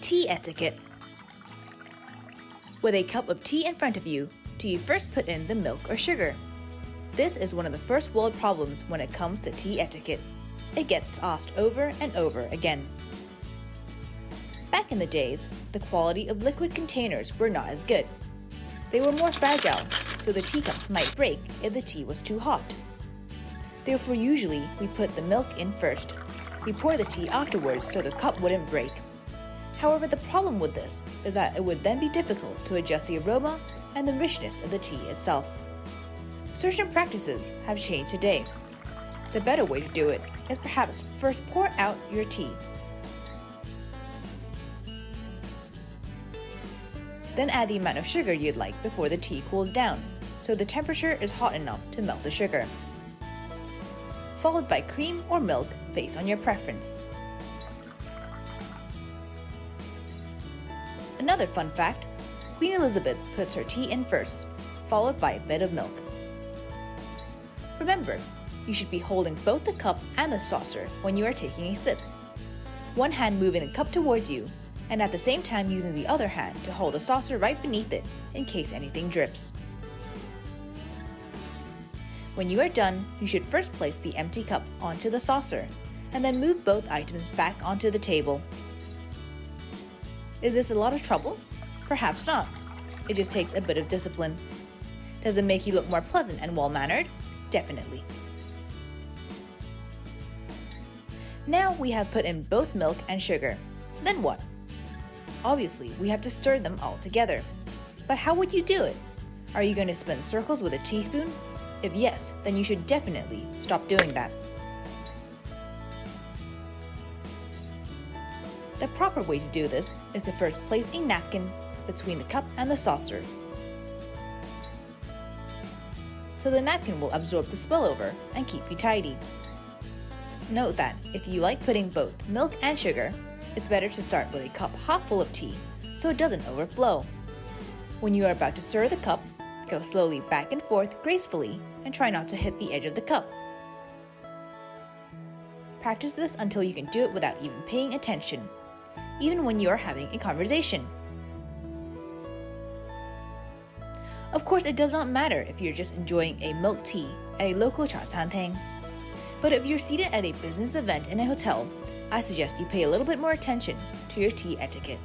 Tea etiquette. With a cup of tea in front of you, do you first put in the milk or sugar? This is one of the first world problems when it comes to tea etiquette. It gets asked over and over again. Back in the days, the quality of liquid containers were not as good. They were more fragile, so the teacups might break if the tea was too hot. Therefore, usually we put the milk in first. We pour the tea afterwards so the cup wouldn't break. However, the problem with this is that it would then be difficult to adjust the aroma and the richness of the tea itself. Certain practices have changed today. The better way to do it is perhaps first pour out your tea. Then add the amount of sugar you'd like before the tea cools down, so the temperature is hot enough to melt the sugar. Followed by cream or milk based on your preference. Another fun fact, Queen Elizabeth puts her tea in first, followed by a bit of milk. Remember, you should be holding both the cup and the saucer when you are taking a sip. One hand moving the cup towards you, and at the same time using the other hand to hold the saucer right beneath it in case anything drips. When you are done, you should first place the empty cup onto the saucer, and then move both items back onto the table. Is this a lot of trouble? Perhaps not. It just takes a bit of discipline. Does it make you look more pleasant and well-mannered? Definitely. Now we have put in both milk and sugar. Then what? Obviously, we have to stir them all together. But how would you do it? Are you going to spin circles with a teaspoon? If yes, then you should definitely stop doing that. The proper way to do this is to first place a napkin between the cup and the saucer, so the napkin will absorb the spillover and keep you tidy. Note that if you like putting both milk and sugar, it's better to start with a cup half full of tea so it doesn't overflow. When you are about to stir the cup, go slowly back and forth gracefully and try not to hit the edge of the cup. Practice this until you can do it without even paying attention, even when you are having a conversation. Of course, it does not matter if you're just enjoying a milk tea at a local cha餐厅. But if you're seated at a business event in a hotel, I suggest you pay a little bit more attention to your tea etiquette.